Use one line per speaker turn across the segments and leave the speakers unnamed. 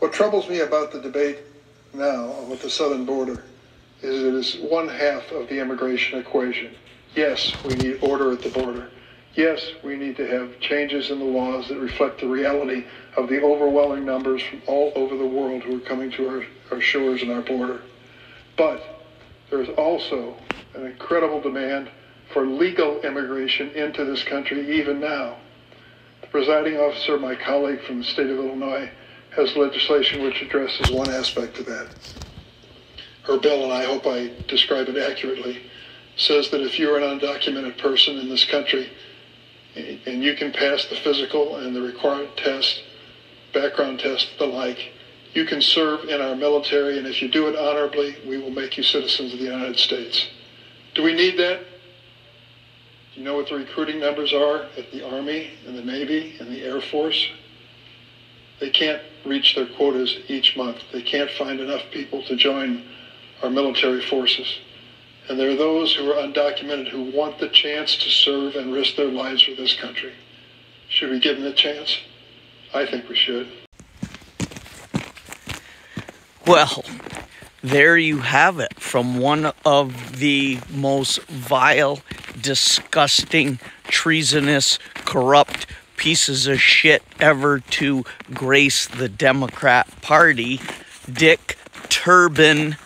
What troubles me about the debate now with the southern border is it is one half of the immigration equation. Yes, we need order at the border. Yes, we need to have changes in the laws that reflect the reality of the overwhelming numbers from all over the world who are coming to our shores and our border. But there is also an incredible demand for legal immigration into this country even now. The presiding officer, my colleague from the state of Illinois, has legislation which addresses one aspect of that. Her bill, and I hope I describe it accurately, says that if you're an undocumented person in this country and you can pass the physical and the required test, background test, the like, you can serve in our military, and if you do it honorably, we will make you citizens of the United States. Do we need that? Do you know what the recruiting numbers are at the Army and the Navy and the Air Force? They can't reach their quotas each month. They can't find enough people to join our military forces. And there are those who are undocumented who want the chance to serve and risk their lives for this country. Should we give them the chance? I think we should.
Well, there you have it from one of the most vile, disgusting, treasonous, corrupt pieces of shit ever to grace the Democrat Party, Dick Durbin.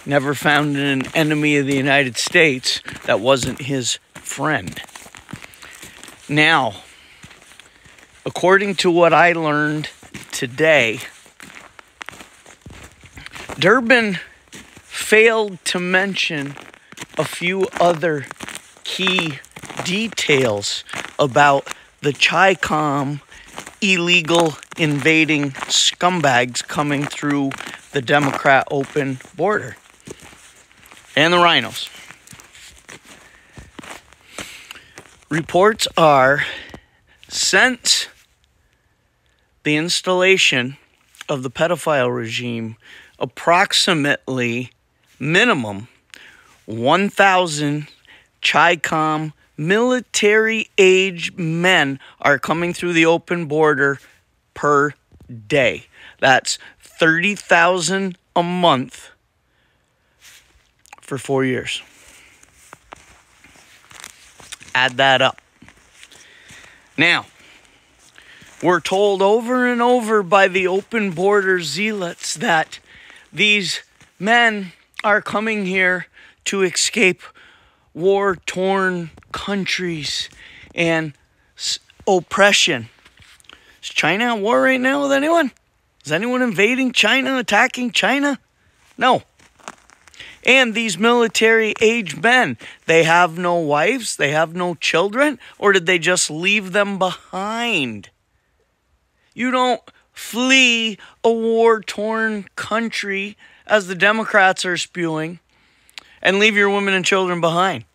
Never found an enemy of the United States that wasn't his friend. Now, according to what I learned today, Durbin failed to mention a few other key details about the Chi-Com illegal invading scumbags coming through the Democrat open border. And the rhinos. Reports are, since the installation of the pedophile regime, approximately minimum 1,000 Chi-Com military-age men are coming through the open border per day. That's 30,000 a month for 4 years. Add that up. Now, we're told over and over by the open border zealots that these men are coming here to escape war-torn countries and oppression. Is China at war right now with anyone? Is anyone invading China, attacking China? No. And these military-aged men, they have no wives, they have no children, or did they just leave them behind? You don't flee a war-torn country, as the Democrats are spewing, and leave your women and children behind.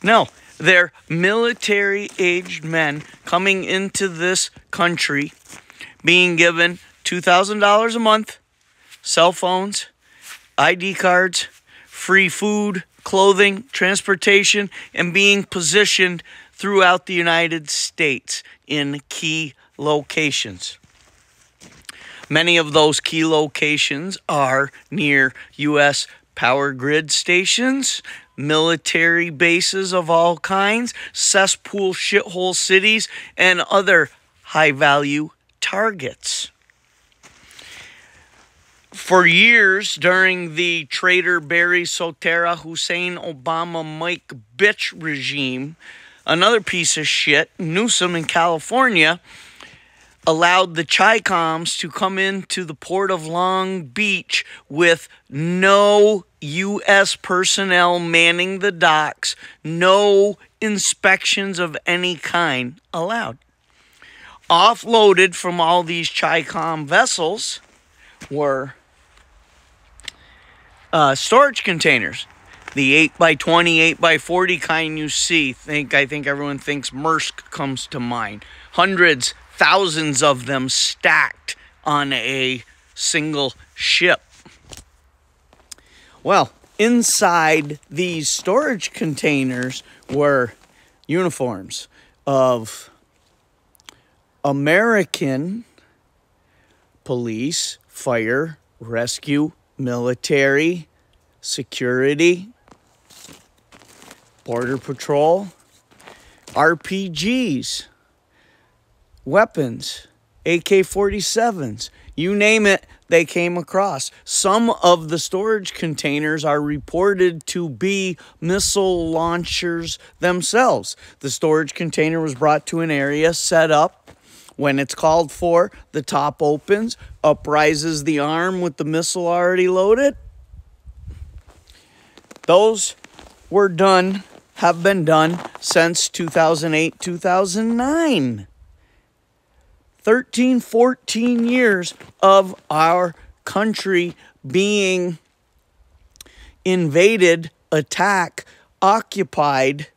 No, they're military-aged men coming into this country, being given $2,000 a month, cell phones, ID cards, free food, clothing, transportation, and being positioned throughout the United States in key locations. Many of those key locations are near U.S. power grid stations, military bases of all kinds, cesspool shithole cities, and other high-value targets. For years, during the traitor Barry Soetoro, Hussein Obama, Mike Bitch regime, another piece of shit, Newsom in California, allowed the Chi-Coms to come into the port of Long Beach with no U.S. personnel manning the docks, no inspections of any kind allowed. Offloaded from all these Chi-Com vessels were storage containers. The 8x20, 8x40 kind you see. I think everyone thinks Maersk comes to mind. Hundreds, thousands of them stacked on a single ship. Well, inside these storage containers were uniforms of American police, fire, rescue, military, security, border patrol, RPGs, weapons, AK-47s, you name it, they came across. Some of the storage containers are reported to be missile launchers themselves. The storage container was brought to an area, set up. When it's called for, the top opens, uprises the arm with the missile already loaded. Those were done, have been done since 2008, 2009. 13, 14 years of our country being invaded, attacked, occupied,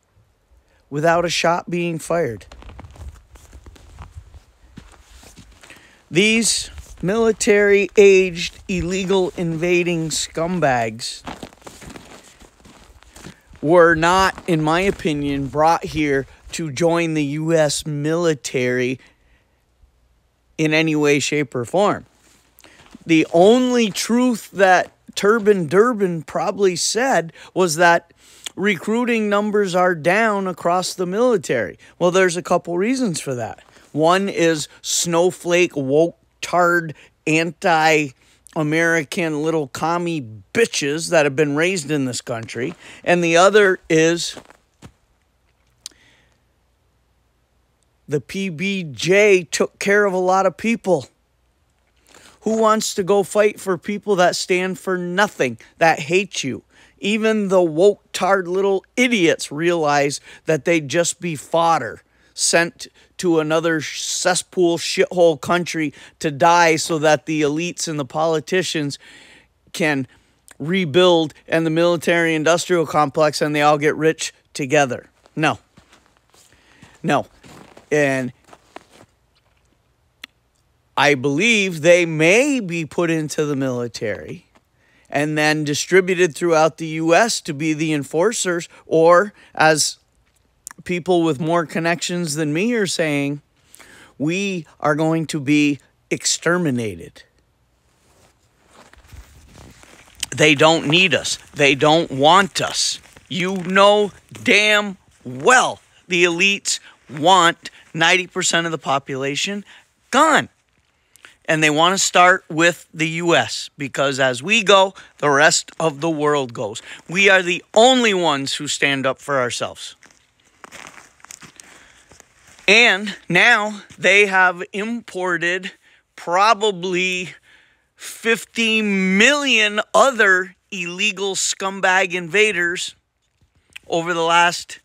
without a shot being fired. These military-aged, illegal invading scumbags were not, in my opinion, brought here to join the U.S. military in any way, shape, or form. The only truth that Turban Durbin probably said was that recruiting numbers are down across the military. Well, there's a couple reasons for that. One is snowflake, woke, tard, anti-American little commie bitches that have been raised in this country. And the other is the PBJ took care of a lot of people. Who wants to go fight for people that stand for nothing, that hate you? Even the woke, tard little idiots realize that they'd just be fodder, sent to another cesspool shithole country to die so that the elites and the politicians can rebuild and the military-industrial complex and they all get rich together. No. No. And I believe they may be put into the military and then distributed throughout the U.S. to be the enforcers, or as people with more connections than me are saying, we are going to be exterminated. They don't need us. They don't want us. You know damn well the elites want 90% of the population gone. And they want to start with the U.S. because as we go, the rest of the world goes. We are the only ones who stand up for ourselves. And now they have imported probably 50 million other illegal scumbag invaders over the last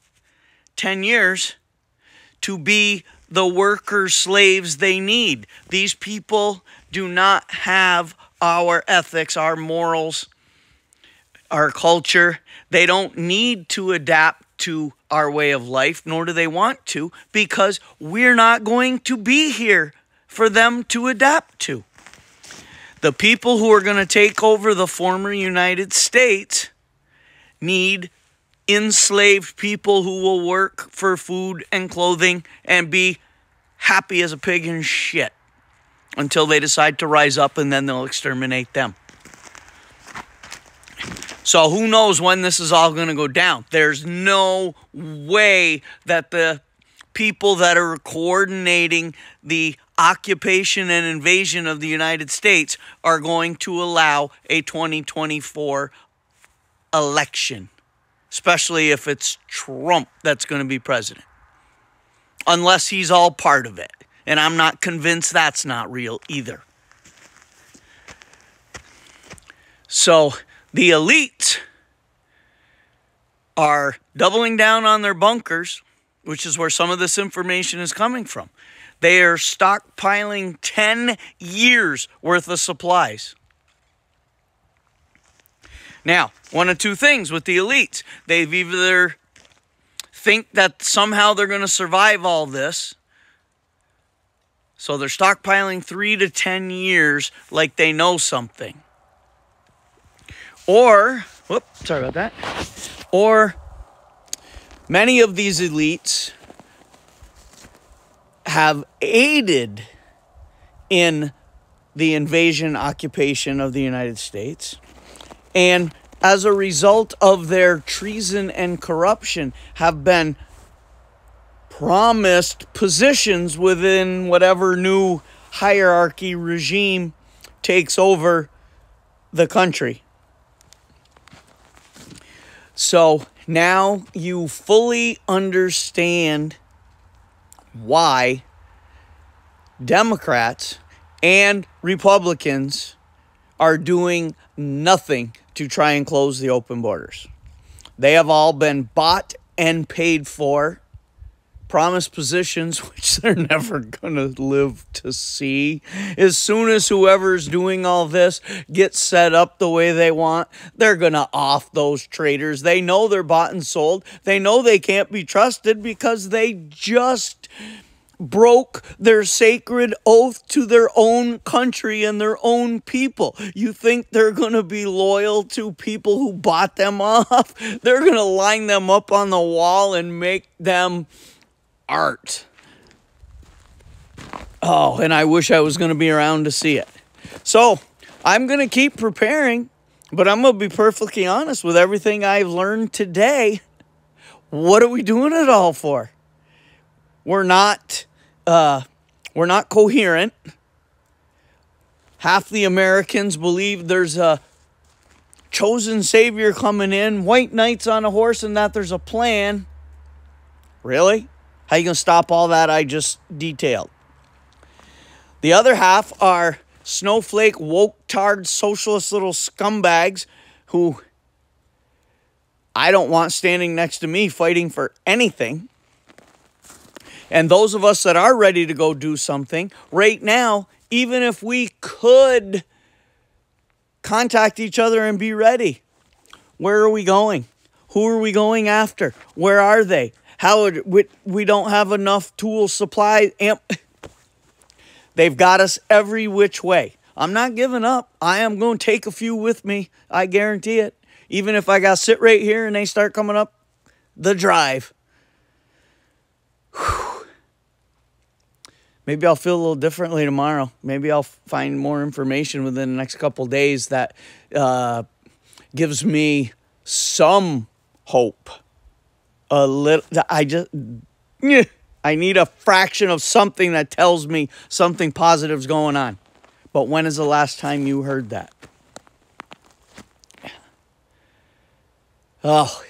10 years to be the worker slaves they need. These people do not have our ethics, our morals, our culture. They don't need to adapt to our way of life, nor do they want to, because we're not going to be here for them to adapt to. The people who are going to take over the former United States need enslaved people who will work for food and clothing and be happy as a pig in shit until they decide to rise up, and then they'll exterminate them. So who knows when this is all going to go down. There's no way that the people that are coordinating the occupation and invasion of the United States are going to allow a 2024 election, especially if it's Trump that's going to be president, unless he's all part of it. And I'm not convinced that's not real either. So the elites are doubling down on their bunkers, which is where some of this information is coming from. They are stockpiling 10 years worth of supplies. Now, one of two things with the elites. They've either think that somehow they're going to survive all this, so they're stockpiling 3 to 10 years like they know something. Or, sorry about that. Or many of these elites have aided in the invasion, occupation of the United States. And as a result of their treason and corruption, have been promised positions within whatever new hierarchy regime takes over the country. So now you fully understand why Democrats and Republicans are doing nothing to try and close the open borders. They have all been bought and paid for, promised positions which they're never going to live to see. As soon as whoever's doing all this gets set up the way they want, they're going to off those traitors. They know they're bought and sold. They know they can't be trusted because they just broke their sacred oath to their own country and their own people. You think they're going to be loyal to people who bought them off? They're going to line them up on the wall and make them art. Oh, and I wish I was going to be around to see it. So I'm going to keep preparing, but I'm going to be perfectly honest with everything I've learned today. What are we doing it all for? We're not coherent. Half the Americans believe there's a chosen savior coming in, white knights on a horse, and that there's a plan. Really? How you going to stop all that I just detailed? The other half are snowflake, woke-tard, socialist little scumbags who I don't want standing next to me fighting for anything. And those of us that are ready to go do something, right now, even if we could contact each other and be ready, where are we going? Who are we going after? Where are they? We don't have enough tool supply. They've got us every which way. I'm not giving up. I am going to take a few with me. I guarantee it. Even if I got to sit right here and they start coming up the drive. Whew. Maybe I'll feel a little differently tomorrow. Maybe I'll find more information within the next couple of days that gives me some hope. A little. I need a fraction of something that tells me something positive's going on. But when is the last time you heard that? Oh,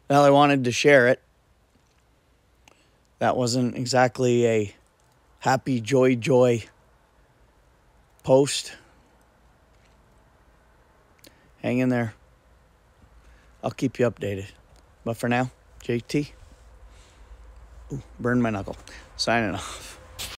well, I wanted to share it. That wasn't exactly a happy, joy post. Hang in there. I'll keep you updated. But for now, JT. Ooh, burned my knuckle. Signing off.